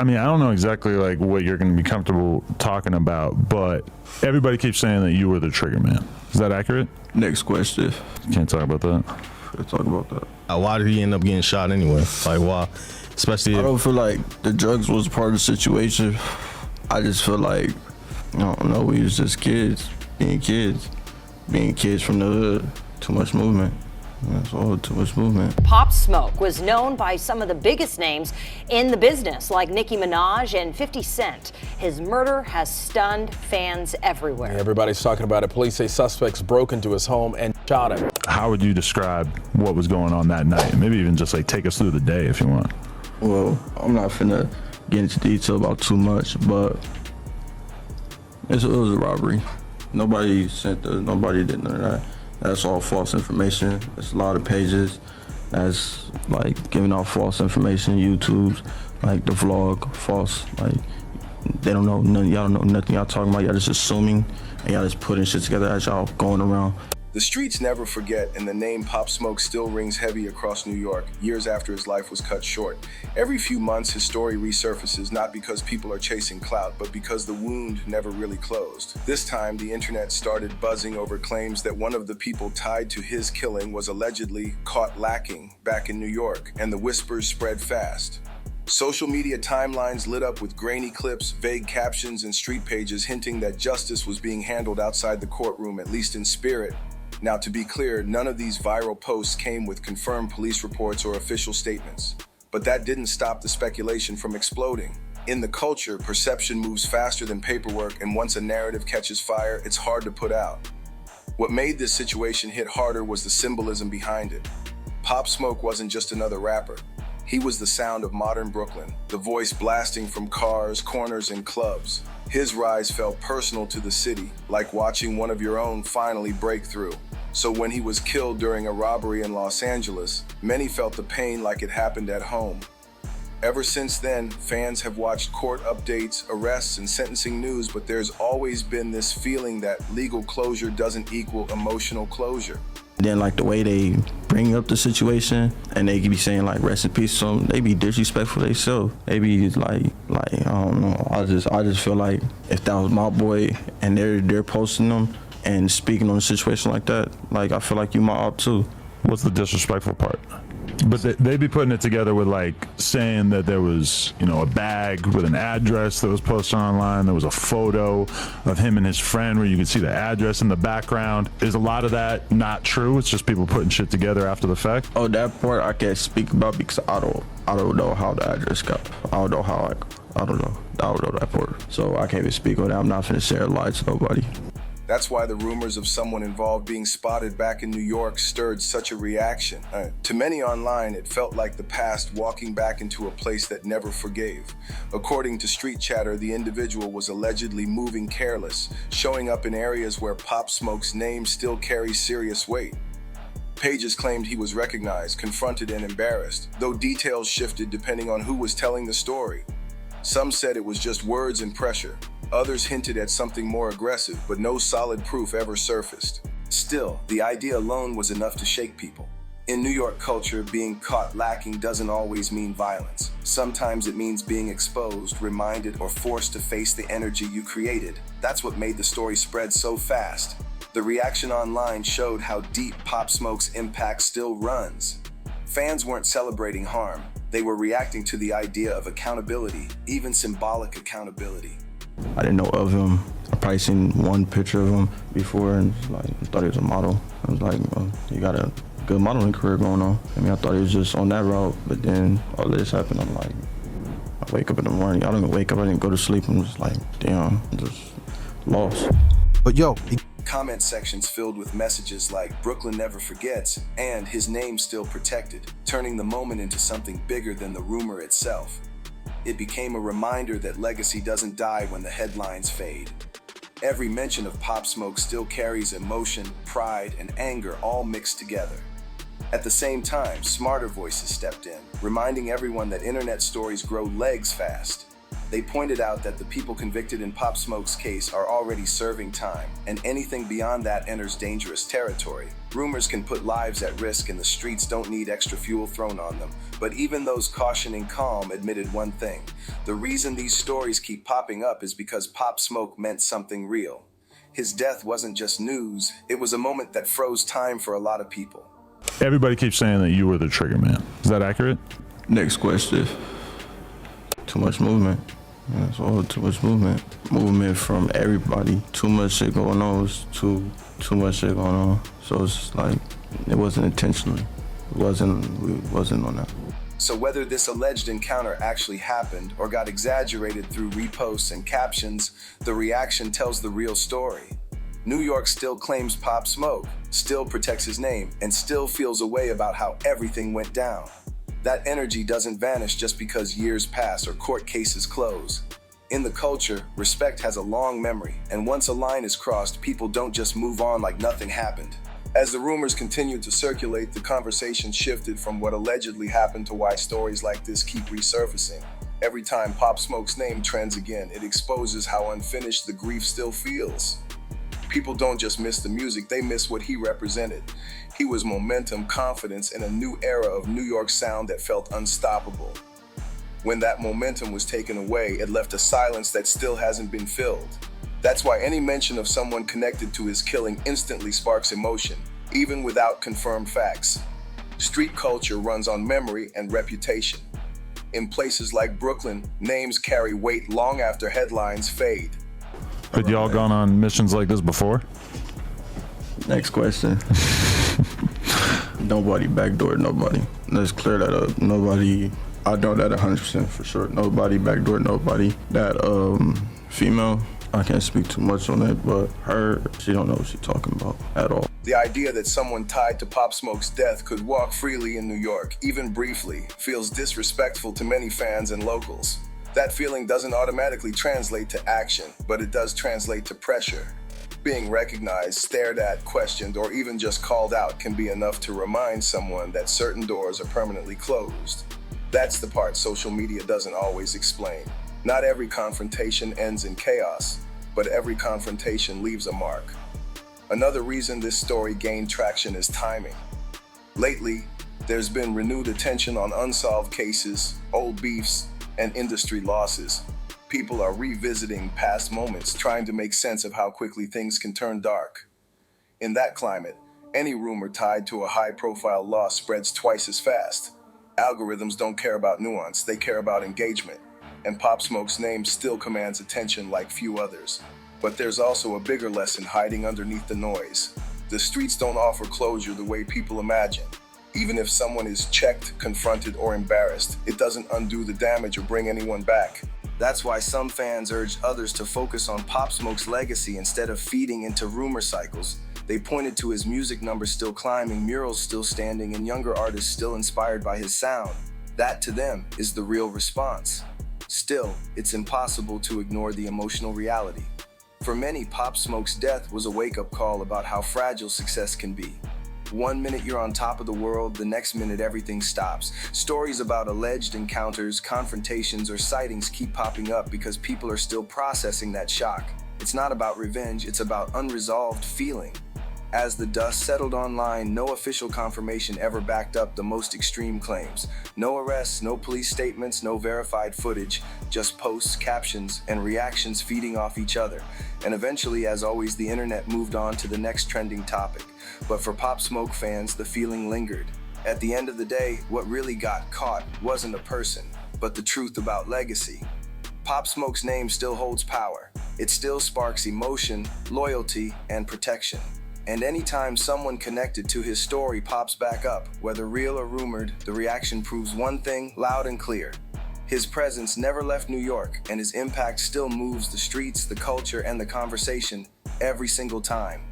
I mean, I don't know exactly like what you're going to be comfortable talking about, but everybody keeps saying that you were the trigger man. Is that accurate? Next question. Can't talk about that. Let's talk about that. Why did he end up getting shot anyway? Like, why? Especially I don't feel like the drugs was part of the situation. I just feel like, I don't know, we was just kids being kids from the hood. Too much movement. That's all, too much movement. Pop Smoke was known by some of the biggest names in the business, like Nicki Minaj and 50 Cent. His murder has stunned fans everywhere. Everybody's talking about it. Police say suspects broke into his home and shot him. How would you describe what was going on that night? Maybe even just like take us through the day if you want. Well, I'm not finna get into detail about too much, but it was a robbery. Nobody did none of that. That's all false information. There's a lot of pages that's like giving out false information. YouTube's like the vlog, false. Like they don't know nothing. Y'all don't know nothing y'all talking about. Y'all just assuming and y'all just putting shit together as y'all going around. The streets never forget, and the name Pop Smoke still rings heavy across New York, years after his life was cut short. Every few months, his story resurfaces, not because people are chasing clout, but because the wound never really closed. This time, the internet started buzzing over claims that one of the people tied to his killing was allegedly caught lacking back in New York, and the whispers spread fast. Social media timelines lit up with grainy clips, vague captions, and street pages hinting that justice was being handled outside the courtroom, at least in spirit. Now, to be clear, none of these viral posts came with confirmed police reports or official statements. But that didn't stop the speculation from exploding. In the culture, perception moves faster than paperwork, and once a narrative catches fire, it's hard to put out. What made this situation hit harder was the symbolism behind it. Pop Smoke wasn't just another rapper. He was the sound of modern Brooklyn, the voice blasting from cars, corners, and clubs. His rise felt personal to the city, like watching one of your own finally break through. So when he was killed during a robbery in Los Angeles, many felt the pain like it happened at home. Ever since then, fans have watched court updates, arrests, and sentencing news, but there's always been this feeling that legal closure doesn't equal emotional closure. Then like the way they bring up the situation and they be saying like rest in peace to them, they be disrespectful themselves. They be like I don't know. I just feel like if that was my boy and they're posting them and speaking on a situation like that, like I feel like you my op too. What's the disrespectful part? But they be putting it together with like saying that there was, a bag with an address that was posted online. There was a photo of him and his friend where you could see the address in the background. Is a lot of that not true? It's just people putting shit together after the fact? Oh, that part I can't speak about because I don't know how the address got. I don't know that part. So I can't even speak on that. I'm not finna share a lie to nobody. That's why the rumors of someone involved being spotted back in New York stirred such a reaction. To many online, it felt like the past walking back into a place that never forgave. According to street chatter, the individual was allegedly moving careless, showing up in areas where Pop Smoke's name still carries serious weight. Pages claimed he was recognized, confronted, and embarrassed, though details shifted depending on who was telling the story. Some said it was just words and pressure. Others hinted at something more aggressive, but no solid proof ever surfaced. Still, the idea alone was enough to shake people. In New York culture, being caught lacking doesn't always mean violence. Sometimes it means being exposed, reminded, or forced to face the energy you created. That's what made the story spread so fast. The reaction online showed how deep Pop Smoke's impact still runs. Fans weren't celebrating harm. They were reacting to the idea of accountability, even symbolic accountability. I didn't know of him. I probably seen one picture of him before and I thought he was a model. I was like, well, he got a good modeling career going on. I thought he was just on that route, but then all this happened. I'm like, I wake up in the morning. I don't even wake up. I didn't go to sleep. I'm just like, damn, I'm just lost. But Comment sections filled with messages like Brooklyn never forgets and his name still protected, turning the moment into something bigger than the rumor itself. It became a reminder that legacy doesn't die when the headlines fade. Every mention of Pop Smoke still carries emotion, pride, and anger all mixed together. At the same time, smarter voices stepped in, reminding everyone that internet stories grow legs fast. They pointed out that the people convicted in Pop Smoke's case are already serving time, and anything beyond that enters dangerous territory. Rumors can put lives at risk, and the streets don't need extra fuel thrown on them. But even those cautioning calm admitted one thing. The reason these stories keep popping up is because Pop Smoke meant something real. His death wasn't just news, it was a moment that froze time for a lot of people. Everybody keeps saying that you were the trigger man. Is that accurate? Next question. Too much movement. That's all. Too much movement. Movement from everybody. Too much shit going on. It was too much shit going on. So it's like it wasn't intentional. We wasn't on that. So whether this alleged encounter actually happened or got exaggerated through reposts and captions, the reaction tells the real story. New York still claims Pop Smoke, still protects his name, and still feels a way about how everything went down. That energy doesn't vanish just because years pass or court cases close. In the culture, respect has a long memory, and once a line is crossed, people don't just move on like nothing happened. As the rumors continued to circulate, the conversation shifted from what allegedly happened to why stories like this keep resurfacing. Every time Pop Smoke's name trends again, it exposes how unfinished the grief still feels. People don't just miss the music, they miss what he represented. He was momentum, confidence, and a new era of New York sound that felt unstoppable. When that momentum was taken away, it left a silence that still hasn't been filled. That's why any mention of someone connected to his killing instantly sparks emotion, even without confirmed facts. Street culture runs on memory and reputation. In places like Brooklyn, names carry weight long after headlines fade. Had y'all gone on missions like this before? Next question. Nobody backdoored nobody. Let's clear that up. Nobody, I know that 100% for sure. Nobody backdoored nobody. That female, I can't speak too much on it, but her, she don't know what she's talking about at all. The idea that someone tied to Pop Smoke's death could walk freely in New York, even briefly, feels disrespectful to many fans and locals. That feeling doesn't automatically translate to action, but it does translate to pressure. Being recognized, stared at, questioned, or even just called out can be enough to remind someone that certain doors are permanently closed. That's the part social media doesn't always explain. Not every confrontation ends in chaos, but every confrontation leaves a mark. Another reason this story gained traction is timing. Lately, there's been renewed attention on unsolved cases, old beefs, and industry losses. People are revisiting past moments, trying to make sense of how quickly things can turn dark. In that climate, any rumor tied to a high-profile loss spreads twice as fast. Algorithms don't care about nuance, they care about engagement. And Pop Smoke's name still commands attention like few others. But there's also a bigger lesson hiding underneath the noise. The streets don't offer closure the way people imagine. Even if someone is checked, confronted, or embarrassed, it doesn't undo the damage or bring anyone back. That's why some fans urge others to focus on Pop Smoke's legacy instead of feeding into rumor cycles. They pointed to his music numbers still climbing, murals still standing, and younger artists still inspired by his sound. That, to them, is the real response. Still, it's impossible to ignore the emotional reality. For many, Pop Smoke's death was a wake-up call about how fragile success can be. One minute you're on top of the world, the next minute everything stops. Stories about alleged encounters, confrontations, or sightings keep popping up because people are still processing that shock. It's not about revenge, it's about unresolved feeling. As the dust settled online, no official confirmation ever backed up the most extreme claims. No arrests, no police statements, no verified footage, just posts, captions, and reactions feeding off each other. And eventually, as always, the internet moved on to the next trending topic. But for Pop Smoke fans, the feeling lingered. At the end of the day, what really got caught wasn't a person, but the truth about legacy. Pop Smoke's name still holds power. It still sparks emotion, loyalty, and protection. And anytime someone connected to his story pops back up, whether real or rumored, the reaction proves one thing loud and clear. His presence never left New York, and his impact still moves the streets, the culture, and the conversation every single time.